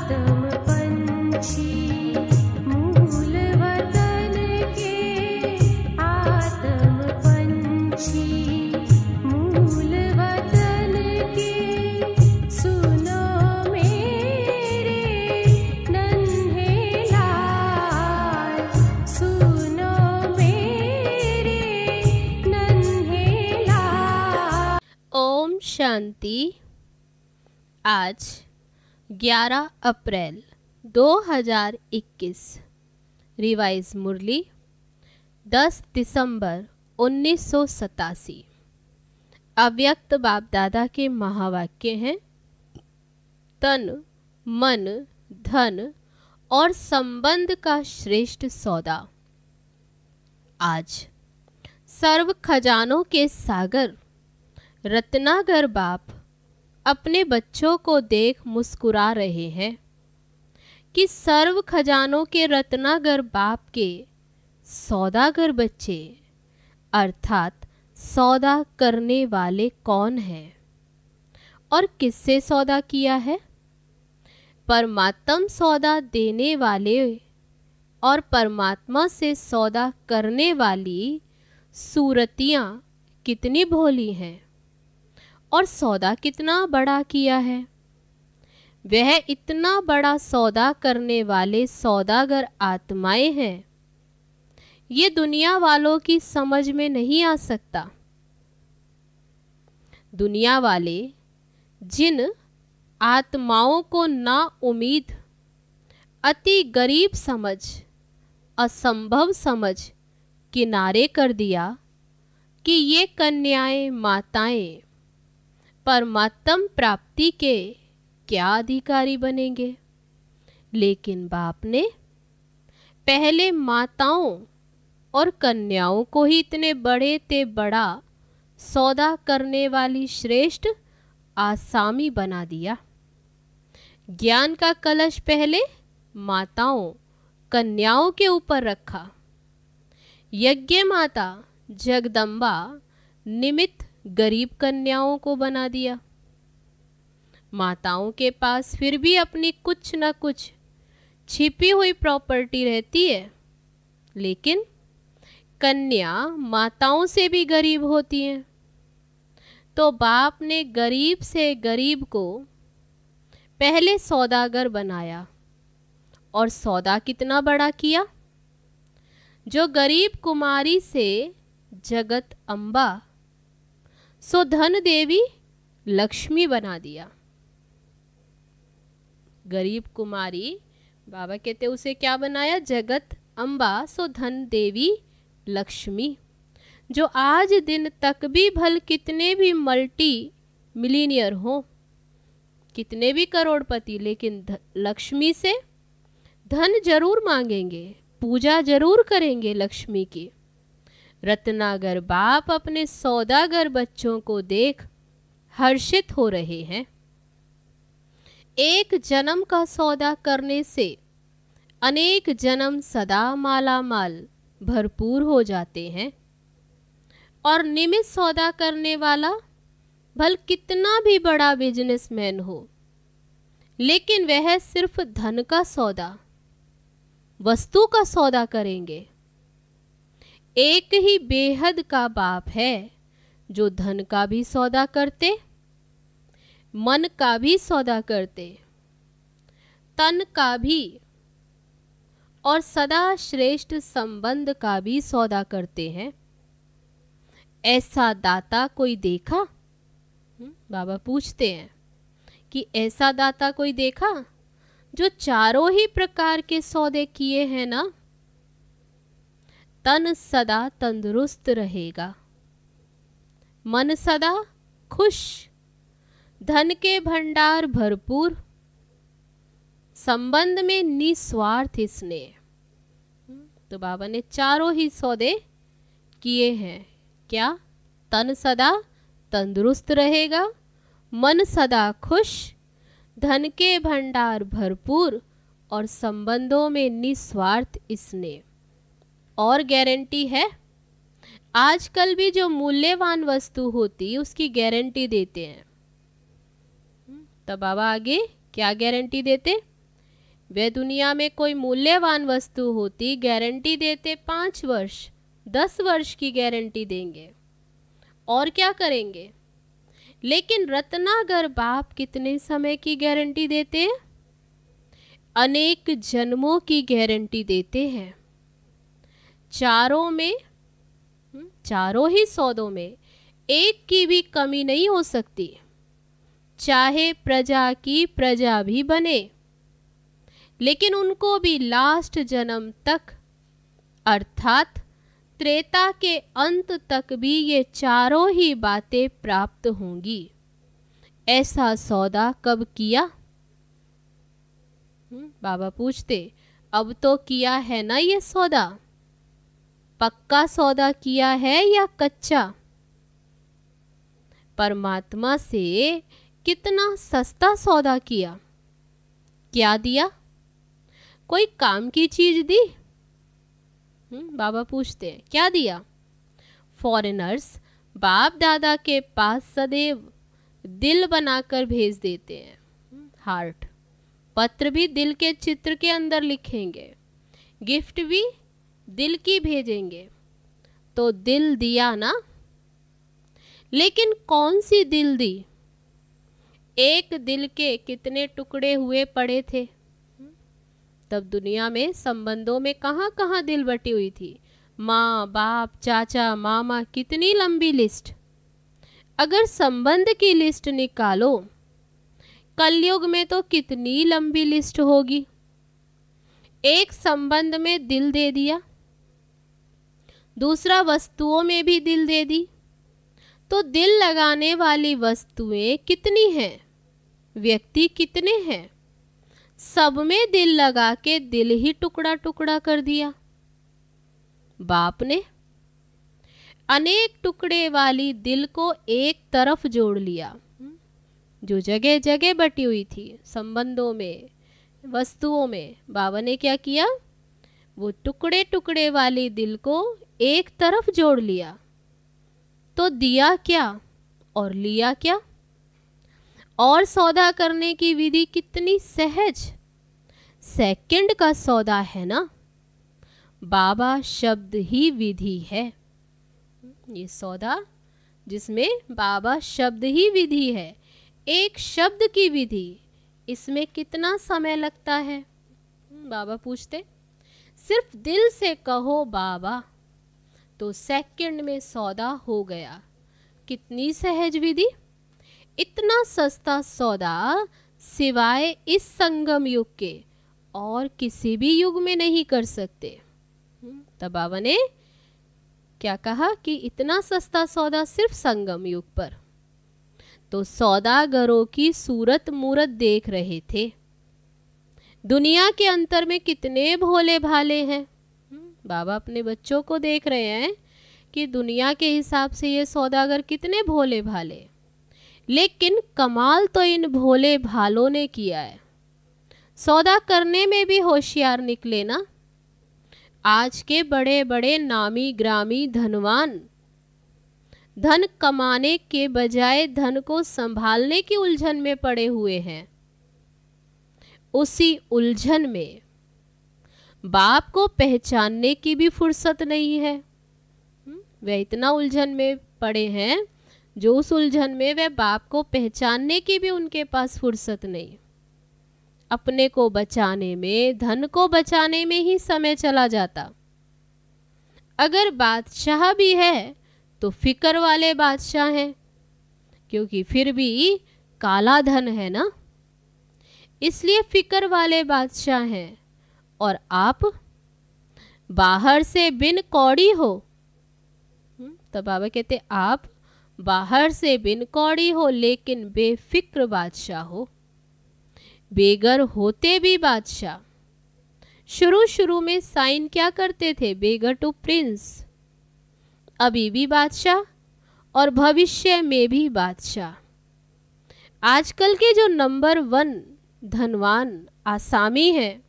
आत्म पंछी मूल वतन के, आत्म पंछी मूल वतन के, सुनो मेरे नन्हे लाल, सुनो मेरे नन्हे लाल। ओम शांति। आज 11 अप्रैल 2021, रिवाइज मुरली 10 दिसंबर 1987। अव्यक्त बाप दादा के महावाक्य हैं, तन मन धन और संबंध का श्रेष्ठ सौदा। आज सर्व खजानों के सागर रत्नागर बाप अपने बच्चों को देख मुस्कुरा रहे हैं कि सर्व खजानों के रत्नागर बाप के सौदागर बच्चे अर्थात सौदा करने वाले कौन हैं और किससे सौदा किया है। परमात्म सौदा देने वाले और परमात्मा से सौदा करने वाली सूरतियाँ कितनी भोली हैं और सौदा कितना बड़ा किया है। वह इतना बड़ा सौदा करने वाले सौदागर आत्माएं हैं, ये दुनिया वालों की समझ में नहीं आ सकता। दुनिया वाले जिन आत्माओं को ना उम्मीद, अति गरीब समझ, असंभव समझ किनारे कर दिया कि ये कन्याएं माताएं परमात्म प्राप्ति के क्या अधिकारी बनेंगे। लेकिन बाप ने पहले माताओं और कन्याओं को ही इतने बड़े ते बड़ा सौदा करने वाली श्रेष्ठ आसामी बना दिया। ज्ञान का कलश पहले माताओं कन्याओं के ऊपर रखा। यज्ञ माता जगदम्बा निमित्त गरीब कन्याओं को बना दिया। माताओं के पास फिर भी अपनी कुछ न कुछ छिपी हुई प्रॉपर्टी रहती है, लेकिन कन्या माताओं से भी गरीब होती हैं। तो बाप ने गरीब से गरीब को पहले सौदागर बनाया और सौदा कितना बड़ा किया। जो गरीब कुमारी से जगत अम्बा सो धन देवी लक्ष्मी बना दिया। गरीब कुमारी बाबा कहते उसे क्या बनाया, जगत अम्बा सो धन देवी लक्ष्मी। जो आज दिन तक भी भल कितने भी मल्टी मिलीनियर हो, कितने भी करोड़पति, लेकिन लक्ष्मी से धन जरूर मांगेंगे, पूजा जरूर करेंगे लक्ष्मी की। रत्नागर बाप अपने सौदागर बच्चों को देख हर्षित हो रहे हैं। एक जन्म का सौदा करने से अनेक जन्म सदा माला माल भरपूर हो जाते हैं। और निमित्त सौदा करने वाला भल कितना भी बड़ा बिजनेसमैन हो, लेकिन वह सिर्फ धन का सौदा, वस्तु का सौदा करेंगे। एक ही बेहद का बाप है जो धन का भी सौदा करते, मन का भी सौदा करते, तन का भी और सदा श्रेष्ठ संबंध का भी सौदा करते हैं। ऐसा दाता कोई देखा? बाबा पूछते हैं कि ऐसा दाता कोई देखा जो चारों ही प्रकार के सौदे किए हैं ना। तन सदा तंदुरुस्त रहेगा, मन सदा खुश, धन के भंडार भरपूर, संबंध में निस्वार्थ स्नेह। तो बाबा ने चारों ही सौदे किए हैं। क्या? तन सदा तंदुरुस्त रहेगा, मन सदा खुश, धन के भंडार भरपूर और संबंधों में निस्वार्थ स्नेह। और गारंटी है, आजकल भी जो मूल्यवान वस्तु होती उसकी गारंटी देते हैं। तब बाबा आगे क्या गारंटी देते? वे दुनिया में कोई मूल्यवान वस्तु होती, गारंटी देते 5 वर्ष 10 वर्ष की गारंटी देंगे और क्या करेंगे। लेकिन रत्नागर बाप कितने समय की गारंटी देते हैं? अनेक जन्मों की गारंटी देते हैं। चारों ही सौदों में एक की भी कमी नहीं हो सकती, चाहे प्रजा की प्रजा भी बने, लेकिन उनको भी लास्ट जन्म तक अर्थात त्रेता के अंत तक भी ये चारों ही बातें प्राप्त होंगी। ऐसा सौदा कब किया? बाबा पूछते, अब तो किया है ना ये सौदा? पक्का सौदा किया है या कच्चा? परमात्मा से कितना सस्ता सौदा किया। क्या दिया? कोई काम की चीज दी? बाबा पूछते हैं, क्या दिया? फॉरेनर्स बाप दादा के पास सदैव दिल बनाकर भेज देते हैं, हार्ट। पत्र भी दिल के चित्र के अंदर लिखेंगे, गिफ्ट भी दिल की भेजेंगे। तो दिल दिया ना, लेकिन कौन सी दिल दी? एक दिल के कितने टुकड़े हुए पड़े थे? तब दुनिया में संबंधों में कहाँ कहाँ दिल बटी हुई थी। माँ बाप चाचा मामा, कितनी लंबी लिस्ट। अगर संबंध की लिस्ट निकालो कलयुग में तो कितनी लंबी लिस्ट होगी। एक संबंध में दिल दे दिया, दूसरा वस्तुओं में भी दिल दे दी, तो दिल लगाने वाली वस्तुएं कितनी हैं, व्यक्ति कितने हैं? सब में दिल लगा के दिल ही टुकड़ा टुकड़ा कर दिया। बाप ने अनेक टुकड़े वाली दिल को एक तरफ जोड़ लिया। जो जगह जगह बटी हुई थी संबंधों में वस्तुओं में, बाबा ने क्या किया? वो टुकड़े टुकड़े वाली दिल को एक तरफ जोड़ लिया। तो दिया क्या और लिया क्या? और सौदा करने की विधि कितनी सहज, सेकंड का सौदा है ना। बाबा शब्द ही विधि है। ये सौदा जिसमें बाबा शब्द ही विधि है, एक शब्द की विधि, इसमें कितना समय लगता है? बाबा पूछते, सिर्फ दिल से कहो बाबा तो सेकंड में सौदा हो गया। कितनी सहज विधि, इतना सस्ता सौदा सिवाय इस संगम युग के और किसी भी युग में नहीं कर सकते। तब बाबा ने क्या कहा कि इतना सस्ता सौदा सिर्फ संगम युग पर। तो सौदागरों की सूरत मूरत देख रहे थे। दुनिया के अंतर में कितने भोले भाले हैं। बाबा अपने बच्चों को देख रहे हैं कि दुनिया के हिसाब से ये सौदागर कितने भोले भाले, लेकिन कमाल तो इन भोले भालों ने किया है। सौदा करने में भी होशियार निकले ना। आज के बड़े बड़े नामी ग्रामी धनवान धन कमाने के बजाय धन को संभालने की उलझन में पड़े हुए हैं। उसी उलझन में बाप को पहचानने की भी फुर्सत नहीं है। वे इतना उलझन में पड़े हैं जो उस उलझन में वे बाप को पहचानने की भी उनके पास फुर्सत नहीं। अपने को बचाने में, धन को बचाने में ही समय चला जाता। अगर बादशाह भी है तो फिक्र वाले बादशाह हैं, क्योंकि फिर भी काला धन है ना, इसलिए फिक्र वाले बादशाह हैं। और आप बाहर से बिन कौड़ी हो। तो बाबा कहते आप बाहर से बिन कौड़ी हो लेकिन बेफिक्र बादशाह हो। बेगर होते भी बादशाह। शुरू शुरू में साइन क्या करते थे? बेगर टू प्रिंस। अभी भी बादशाह और भविष्य में भी बादशाह। आजकल के जो नंबर 1 धनवान आसामी हैं,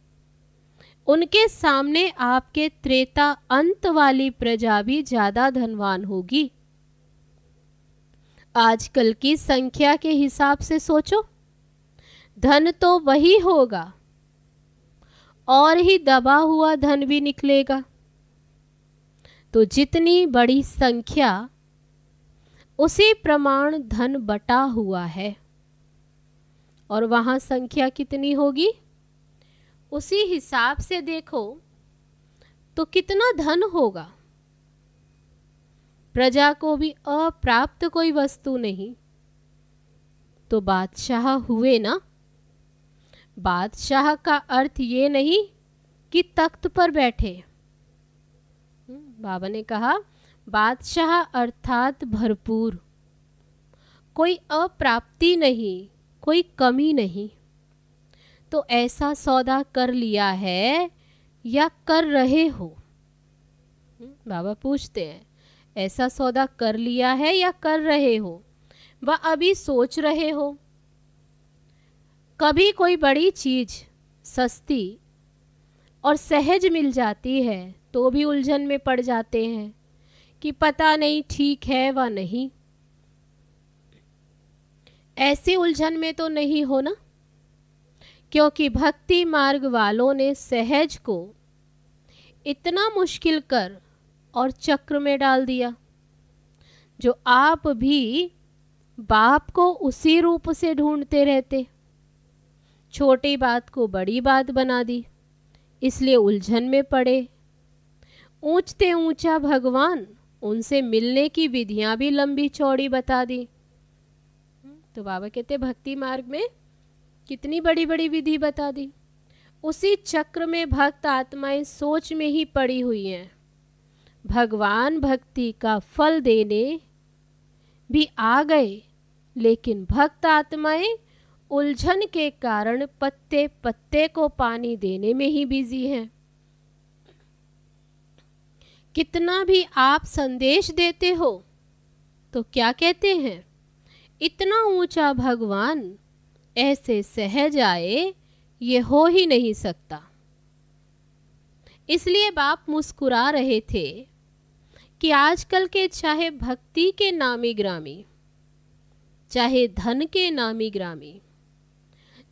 उनके सामने आपके त्रेता अंत वाली प्रजा भी ज्यादा धनवान होगी। आजकल की संख्या के हिसाब से सोचो, धन तो वही होगा, और ही दबा हुआ धन भी निकलेगा। तो जितनी बड़ी संख्या उसी प्रमाण धन बटा हुआ है, और वहां संख्या कितनी होगी उसी हिसाब से देखो तो कितना धन होगा। प्रजा को भी अप्राप्त कोई वस्तु नहीं, तो बादशाह हुए ना। बादशाह का अर्थ ये नहीं कि तख्त पर बैठे। बाबा ने कहा बादशाह अर्थात भरपूर, कोई अप्राप्ति नहीं, कोई कमी नहीं। तो ऐसा सौदा कर लिया है या कर रहे हो? बाबा पूछते हैं ऐसा सौदा कर लिया है या कर रहे हो, व अभी सोच रहे हो? कभी कोई बड़ी चीज सस्ती और सहज मिल जाती है तो भी उलझन में पड़ जाते हैं कि पता नहीं ठीक है व नहीं। ऐसी उलझन में तो नहीं हो ना, क्योंकि भक्ति मार्ग वालों ने सहज को इतना मुश्किल कर और चक्र में डाल दिया। जो आप भी बाप को उसी रूप से ढूंढते रहते, छोटी बात को बड़ी बात बना दी, इसलिए उलझन में पड़े। ऊंचते ऊंचा भगवान, उनसे मिलने की विधियां भी लंबी चौड़ी बता दी। तो बाबा कहते भक्ति मार्ग में कितनी बड़ी बड़ी विधि बता दी। उसी चक्र में भक्त आत्माएं सोच में ही पड़ी हुई हैं। भगवान भक्ति का फल देने भी आ गए, लेकिन भक्त आत्माएं उलझन के कारण पत्ते पत्ते को पानी देने में ही बिजी हैं। कितना भी आप संदेश देते हो तो क्या कहते हैं, इतना ऊंचा भगवान ऐसे सहज आए ये हो ही नहीं सकता। इसलिए बाप मुस्कुरा रहे थे कि आजकल के चाहे भक्ति के नामी ग्रामी, चाहे धन के नामी ग्रामी,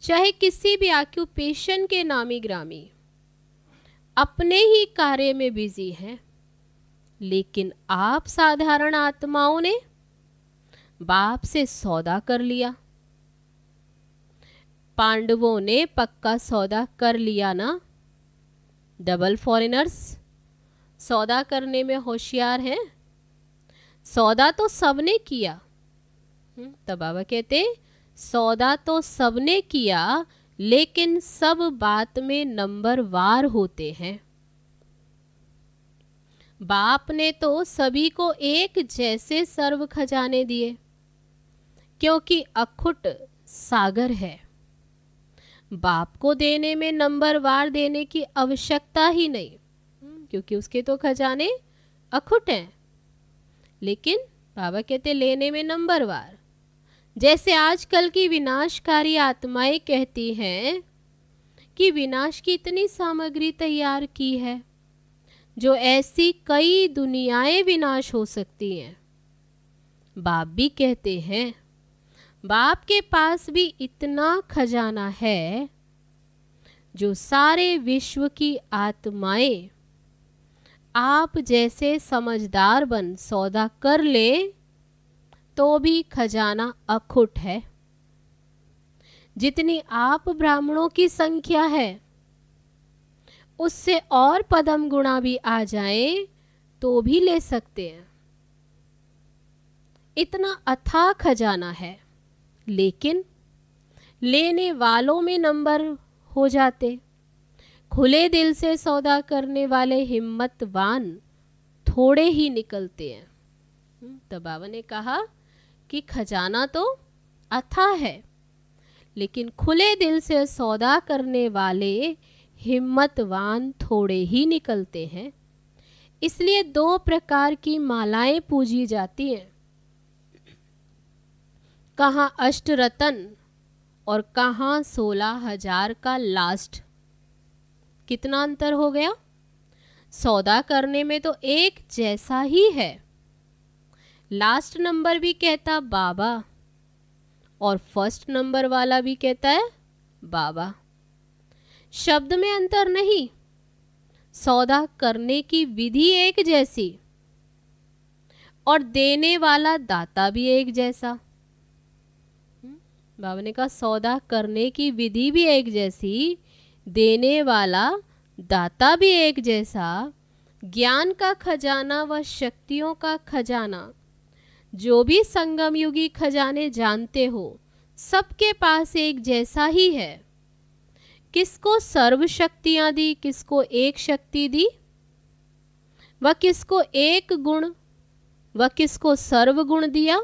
चाहे किसी भी ऑक्यूपेशन के नामी ग्रामी अपने ही कार्य में बिजी हैं, लेकिन आप साधारण आत्माओं ने बाप से सौदा कर लिया। पांडवों ने पक्का सौदा कर लिया ना। डबल फॉरेनर्स सौदा करने में होशियार हैं। सौदा तो सबने किया। तब बाबा कहते सौदा तो सबने किया, लेकिन सब बात में नंबर वार होते हैं। बाप ने तो सभी को एक जैसे सर्व खजाने दिए, क्योंकि अखुट सागर है। बाप को देने में नंबर वार देने की आवश्यकता ही नहीं, क्योंकि उसके तो खजाने अखुट हैं। लेकिन बाबा कहते लेने में नंबर वार। जैसे आजकल की विनाशकारी आत्माएं कहती हैं कि विनाश की इतनी सामग्री तैयार की है, जो ऐसी कई दुनियाएं विनाश हो सकती हैं। बाप भी कहते हैं बाप के पास भी इतना खजाना है, जो सारे विश्व की आत्माएं आप जैसे समझदार बन सौदा कर ले तो भी खजाना अखुट है। जितनी आप ब्राह्मणों की संख्या है उससे और पदम गुणा भी आ जाए तो भी ले सकते हैं। इतना अथाह खजाना है, लेकिन लेने वालों में नंबर हो जाते। खुले दिल से सौदा करने वाले हिम्मतवान थोड़े ही निकलते हैं। तब बाबा ने कहा कि खजाना तो अथाह है, लेकिन खुले दिल से सौदा करने वाले हिम्मतवान थोड़े ही निकलते हैं। इसलिए दो प्रकार की मालाएं पूजी जाती हैं, कहाँ अष्टरतन और कहाँ 16,000 का लास्ट। कितना अंतर हो गया? सौदा करने में तो एक जैसा ही है। लास्ट नंबर भी कहता बाबा और फर्स्ट नंबर वाला भी कहता है बाबा। शब्द में अंतर नहीं, सौदा करने की विधि एक जैसी और देने वाला दाता भी एक जैसा। बाबा ने कहा सौदा करने की विधि भी एक जैसी, देने वाला दाता भी एक जैसा। ज्ञान का खजाना व शक्तियों का खजाना, जो भी संगम युगी खजाने जानते हो, सबके पास एक जैसा ही है। किसको सर्व शक्तियां दी, किसको एक शक्ति दी, व किसको एक गुण व किसको सर्व गुण दिया,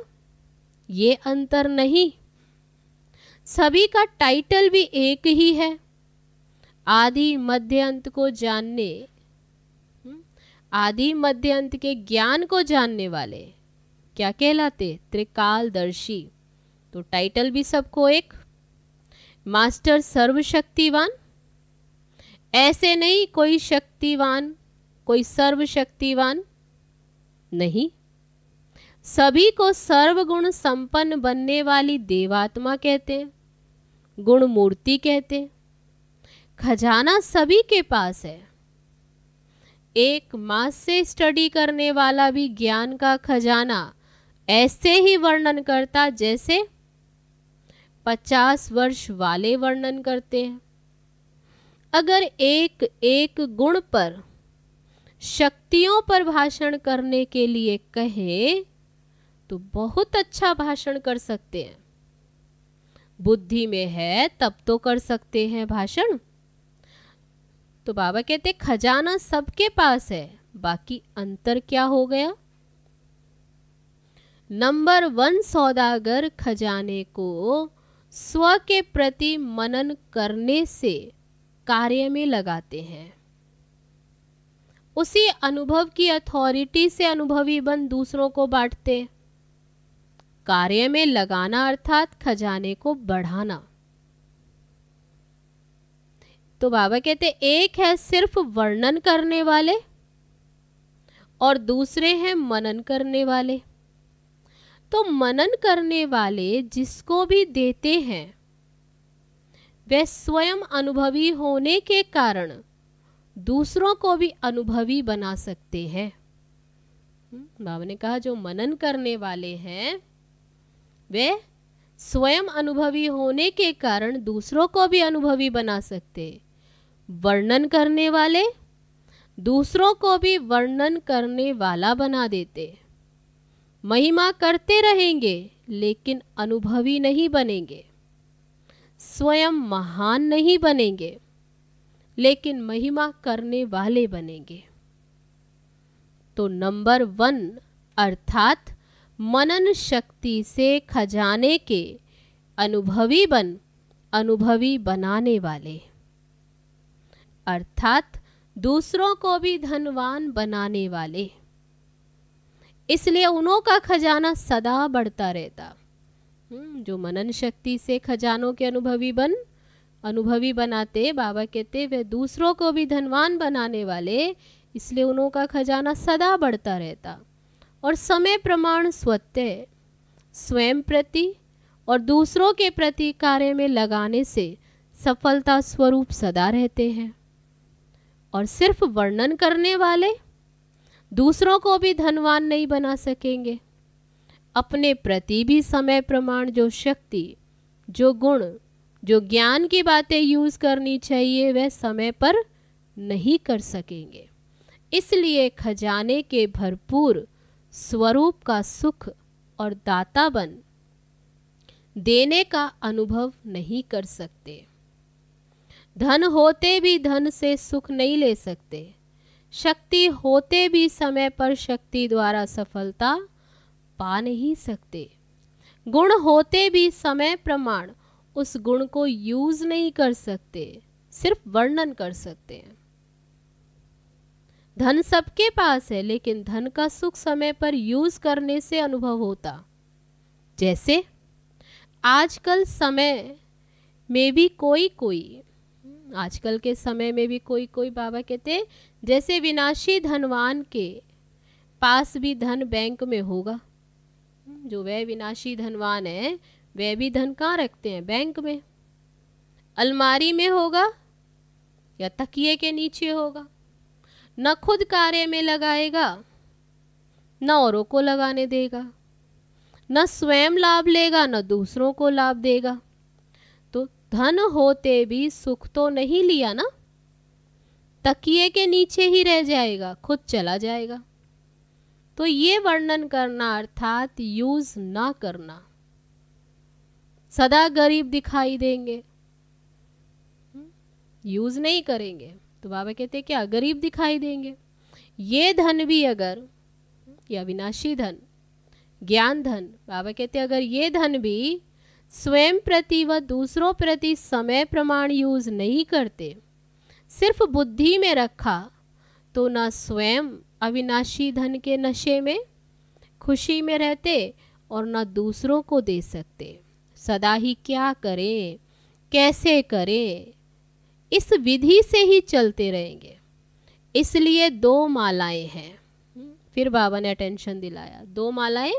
ये अंतर नहीं। सभी का टाइटल भी एक ही है। आदि मध्य अंत को जानने, आदि मध्य अंत के ज्ञान को जानने वाले क्या कहलाते? त्रिकालदर्शी। तो टाइटल भी सबको एक। मास्टर सर्वशक्तिवान, ऐसे नहीं कोई शक्तिवान कोई सर्वशक्तिवान नहीं। सभी को सर्वगुण संपन्न बनने वाली देवात्मा कहते हैं, गुण मूर्ति कहते हैं। खजाना सभी के पास है। एक मास से स्टडी करने वाला भी ज्ञान का खजाना ऐसे ही वर्णन करता जैसे 50 वर्ष वाले वर्णन करते हैं। अगर एक एक गुण पर, शक्तियों पर भाषण करने के लिए कहे तो बहुत अच्छा भाषण कर सकते हैं। बुद्धि में है तब तो कर सकते हैं भाषण। तो बाबा कहते खजाना सबके पास है, बाकी अंतर क्या हो गया? नंबर 1 सौदागर खजाने को स्व के प्रति मनन करने से कार्य में लगाते हैं। उसी अनुभव की अथॉरिटी से अनुभवी बन दूसरों को बांटते। कार्य में लगाना अर्थात खजाने को बढ़ाना। तो बाबा कहते एक है सिर्फ वर्णन करने वाले और दूसरे हैं मनन करने वाले। तो मनन करने वाले जिसको भी देते हैं वे स्वयं अनुभवी होने के कारण दूसरों को भी अनुभवी बना सकते हैं। बाबा ने कहा जो मनन करने वाले हैं वे स्वयं अनुभवी होने के कारण दूसरों को भी अनुभवी बना सकते। वर्णन करने वाले दूसरों को भी वर्णन करने वाला बना देते। महिमा करते रहेंगे लेकिन अनुभवी नहीं बनेंगे। स्वयं महान नहीं बनेंगे लेकिन महिमा करने वाले बनेंगे। तो नंबर 1 अर्थात मनन शक्ति से खजाने के अनुभवी बनाने वाले, अर्थात दूसरों को भी धनवान बनाने वाले। इसलिए उन्हों का खजाना सदा बढ़ता रहता। जो मनन शक्ति से खजानों के अनुभवी बनाते, बाबा कहते वे दूसरों को भी धनवान बनाने वाले, इसलिए उन्हों का खजाना सदा बढ़ता रहता। और समय प्रमाण स्वतः स्वयं प्रति और दूसरों के प्रति कार्य में लगाने से सफलता स्वरूप सदा रहते हैं। और सिर्फ वर्णन करने वाले दूसरों को भी धनवान नहीं बना सकेंगे। अपने प्रति भी समय प्रमाण जो शक्ति, जो गुण, जो ज्ञान की बातें यूज करनी चाहिए वह समय पर नहीं कर सकेंगे। इसलिए खजाने के भरपूर स्वरूप का सुख और दाता बन देने का अनुभव नहीं कर सकते। धन होते भी धन से सुख नहीं ले सकते। शक्ति होते भी समय पर शक्ति द्वारा सफलता पा नहीं सकते। गुण होते भी समय प्रमाण उस गुण को यूज नहीं कर सकते, सिर्फ वर्णन कर सकते हैं। धन सबके पास है लेकिन धन का सुख समय पर यूज करने से अनुभव होता। जैसे आजकल समय में भी आजकल के समय में भी कोई बाबा कहते जैसे विनाशी धनवान के पास भी धन बैंक में होगा। जो वह विनाशी धनवान है वह भी धन कहाँ रखते हैं? बैंक में। अलमारी में होगा या तकिए के नीचे होगा। न खुद कार्य में लगाएगा, न औरों को लगाने देगा, न स्वयं लाभ लेगा, न दूसरों को लाभ देगा। तो धन होते भी सुख तो नहीं लिया ना, तकिए के नीचे ही रह जाएगा, खुद चला जाएगा। तो ये वर्णन करना अर्थात यूज ना करना। सदा गरीब दिखाई देंगे, यूज नहीं करेंगे तो बाबा कहते क्या, गरीब दिखाई देंगे। ये धन भी अगर, या विनाशी धन, ज्ञान धन, बाबा कहते अगर ये धन भी स्वयं प्रति व दूसरों प्रति समय प्रमाण यूज नहीं करते, सिर्फ बुद्धि में रखा, तो न स्वयं अविनाशी धन के नशे में खुशी में रहते और न दूसरों को दे सकते। सदा ही क्या करें, कैसे करें, इस विधि से ही चलते रहेंगे। इसलिए 2 मालाएं हैं। फिर बाबा ने अटेंशन दिलाया, 2 मालाएं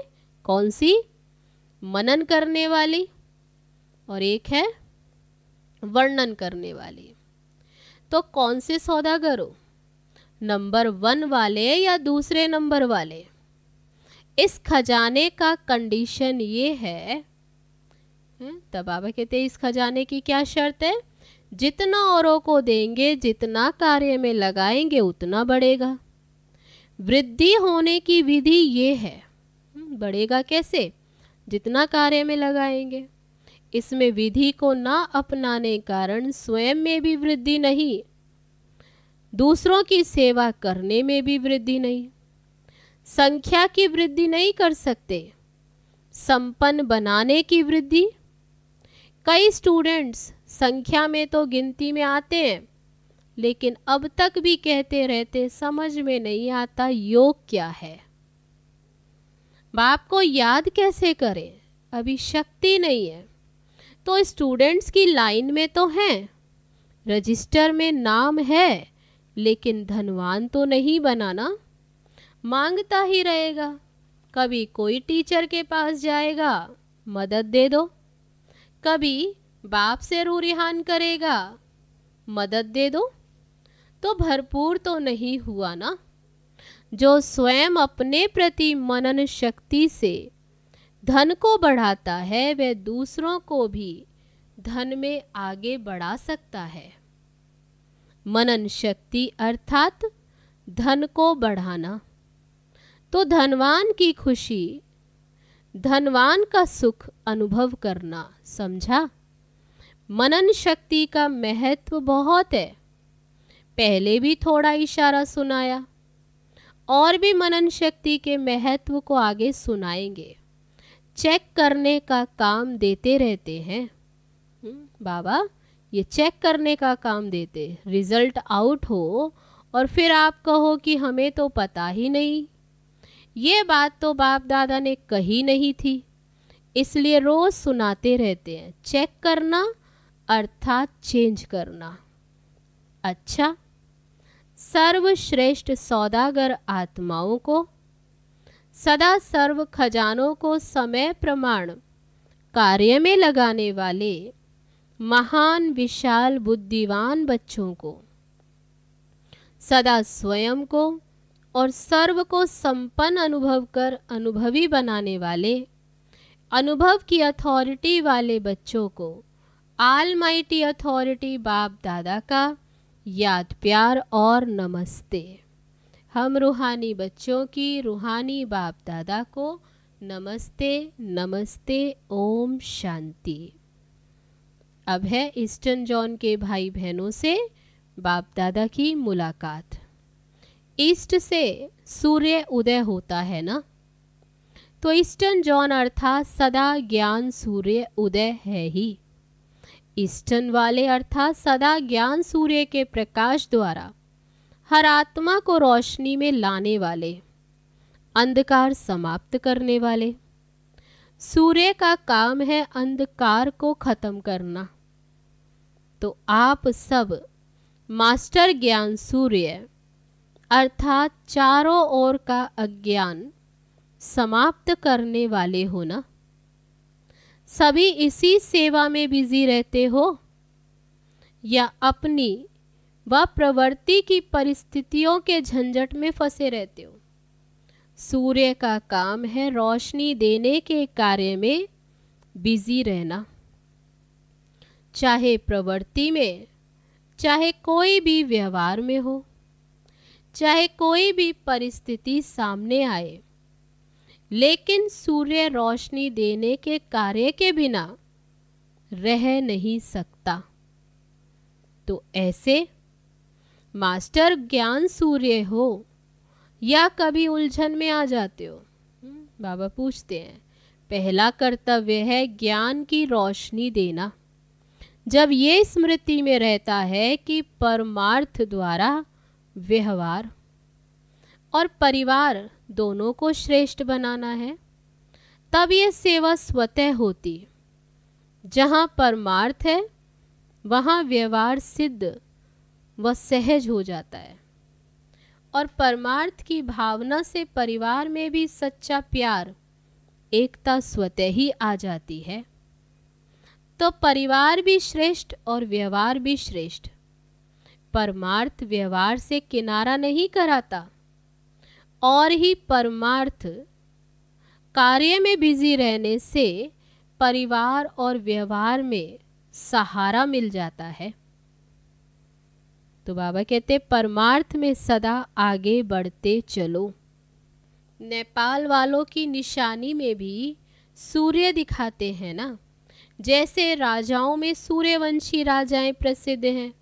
कौन सी? मनन करने वाली और एक है वर्णन करने वाली। तो कौन से सौदागर हो, नंबर 1 वाले या दूसरे नंबर वाले? इस खजाने का कंडीशन ये है, तब बाबा कहते हैं इस खजाने की क्या शर्त है? जितना औरों को देंगे, जितना कार्य में लगाएंगे, उतना बढ़ेगा। वृद्धि होने की विधि ये है। बढ़ेगा कैसे? जितना कार्य में लगाएंगे। इसमें विधि को ना अपनाने कारण स्वयं में भी वृद्धि नहीं, दूसरों की सेवा करने में भी वृद्धि नहीं, संख्या की वृद्धि नहीं कर सकते, संपन्न बनाने की वृद्धि। कई स्टूडेंट्स संख्या में तो गिनती में आते हैं, लेकिन अब तक भी कहते रहते समझ में नहीं आता योग क्या है, बाप को याद कैसे करें, अभी शक्ति नहीं है। तो स्टूडेंट्स की लाइन में तो हैं, रजिस्टर में नाम है, लेकिन धनवान तो नहीं बनाना, मांगता ही रहेगा। कभी कोई टीचर के पास जाएगा, मदद दे दो, कभी बाप से रू रिहान करेगा, मदद दे दो, तो भरपूर तो नहीं हुआ ना। जो स्वयं अपने प्रति मनन शक्ति से धन को बढ़ाता है, वह दूसरों को भी धन में आगे बढ़ा सकता है। मनन शक्ति अर्थात धन को बढ़ाना। तो धनवान की खुशी, धनवान का सुख अनुभव करना, समझा? मनन शक्ति का महत्व बहुत है। पहले भी थोड़ा इशारा सुनाया, और भी मनन शक्ति के महत्व को आगे सुनाएंगे। चेक करने का काम देते रहते हैं बाबा, ये चेक करने का काम देते, रिजल्ट आउट हो और फिर आप कहो कि हमें तो पता ही नहीं। ये बात तो बाप दादा ने कही नहीं थी, इसलिए रोज सुनाते रहते हैं। चेक करना अर्थात चेंज करना। अच्छा, सर्वश्रेष्ठ सौदागर आत्माओं को, सदा सर्व खजानों को समय प्रमाण कार्य में लगाने वाले महान विशाल बुद्धिवान बच्चों को, सदा स्वयं को और सर्व को संपन्न अनुभव कर अनुभवी बनाने वाले, अनुभव की अथॉरिटी वाले बच्चों को ऑलमाइटी अथॉरिटी बाप दादा का याद प्यार और नमस्ते। हम रूहानी बच्चों की रूहानी बाप दादा को नमस्ते नमस्ते, ओम शांति। अब है ईस्टर्न जॉन के भाई बहनों से बाप दादा की मुलाकात। ईस्ट से सूर्य उदय होता है ना, तो ईस्टर्न जॉन अर्थात सदा ज्ञान सूर्य उदय है ही। ईस्टर्न वाले अर्थात सदा ज्ञान सूर्य के प्रकाश द्वारा हर आत्मा को रोशनी में लाने वाले, अंधकार समाप्त करने वाले। सूर्य का काम है अंधकार को खत्म करना। तो आप सब मास्टर ज्ञान सूर्य अर्थात चारों ओर का अज्ञान समाप्त करने वाले हो ना। सभी इसी सेवा में बिजी रहते हो या अपनी व प्रवृत्ति की परिस्थितियों के झंझट में फंसे रहते हो। सूर्य का काम है रोशनी देने के कार्य में बिजी रहना, चाहे प्रवृत्ति में, चाहे कोई भी व्यवहार में हो, चाहे कोई भी परिस्थिति सामने आए, लेकिन सूर्य रोशनी देने के कार्य के बिना रह नहीं सकता। तो ऐसे मास्टर ज्ञान सूर्य हो या कभी उलझन में आ जाते हो? बाबा पूछते हैं, पहला कर्तव्य है ज्ञान की रोशनी देना। जब ये स्मृति में रहता है कि परमार्थ द्वारा व्यवहार और परिवार दोनों को श्रेष्ठ बनाना है, तब ये सेवा स्वतः होती। जहाँ परमार्थ है वहाँ व्यवहार सिद्ध व सहज हो जाता है, और परमार्थ की भावना से परिवार में भी सच्चा प्यार, एकता स्वतः ही आ जाती है। तो परिवार भी श्रेष्ठ और व्यवहार भी श्रेष्ठ। परमार्थ व्यवहार से किनारा नहीं कराता, और ही परमार्थ कार्य में बिजी रहने से परिवार और व्यवहार में सहारा मिल जाता है। तो बाबा कहते परमार्थ में सदा आगे बढ़ते चलो। नेपाल वालों की निशानी में भी सूर्य दिखाते हैं ना। जैसे राजाओं में सूर्यवंशी राजाएं प्रसिद्ध हैं,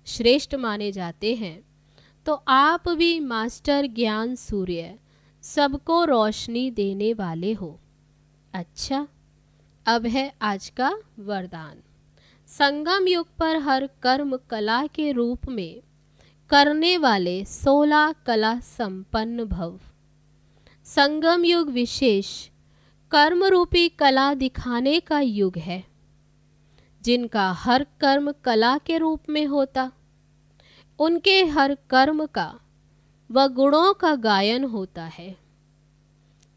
श्रेष्ठ माने जाते हैं, तो आप भी मास्टर ज्ञान सूर्य सबको रोशनी देने वाले हो। अच्छा, अब है आज का वरदान। संगम युग पर हर कर्म कला के रूप में करने वाले 16 कला संपन्न भव। संगम युग विशेष कर्म रूपी कला दिखाने का युग है। जिनका हर कर्म कला के रूप में होता, उनके हर कर्म का व गुणों का गायन होता है।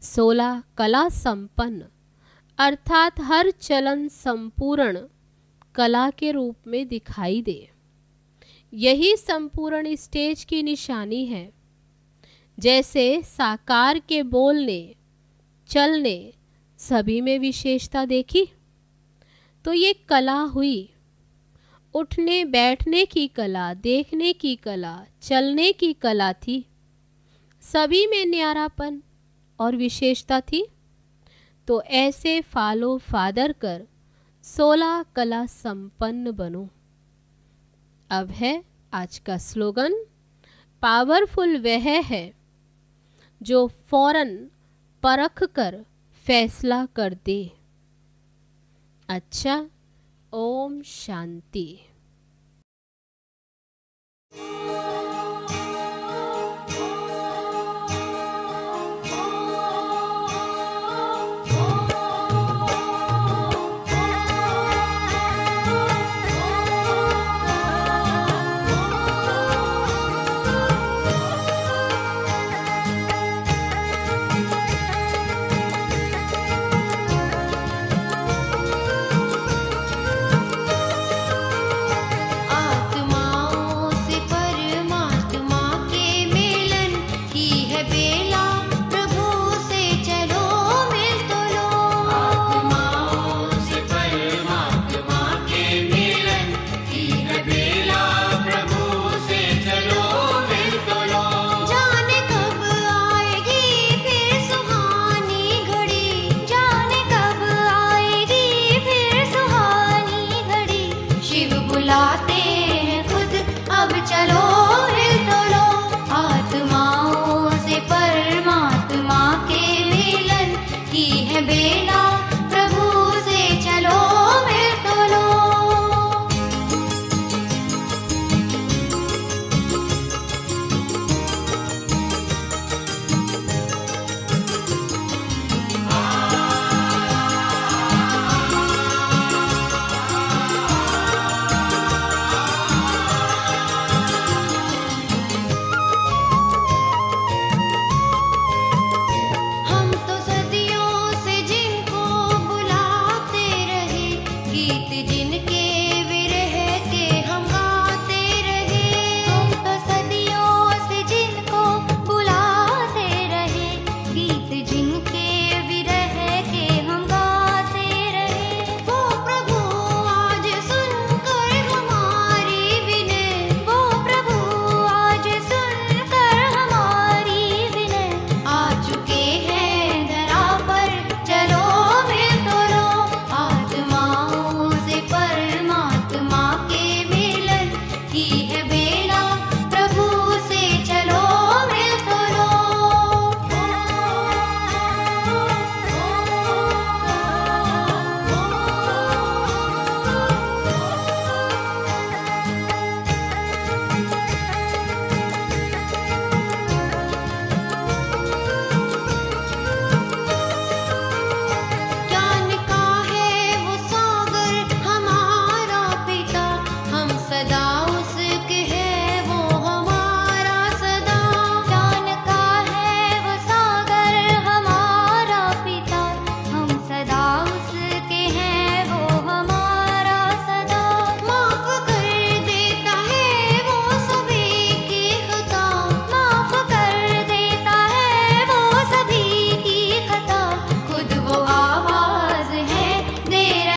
16 कला संपन्न अर्थात हर चलन संपूर्ण कला के रूप में दिखाई दे। यही संपूर्ण स्टेज की निशानी है। जैसे साकार के बोलने, चलने सभी में विशेषता देखी, तो ये कला हुई। उठने बैठने की कला, देखने की कला, चलने की कला थी। सभी में न्यारापन और विशेषता थी। तो ऐसे फॉलो फादर कर 16 कला संपन्न बनो। अब है आज का स्लोगन। पावरफुल वह है जो फौरन परख कर फैसला कर दे। अच्छा, ओम शांति।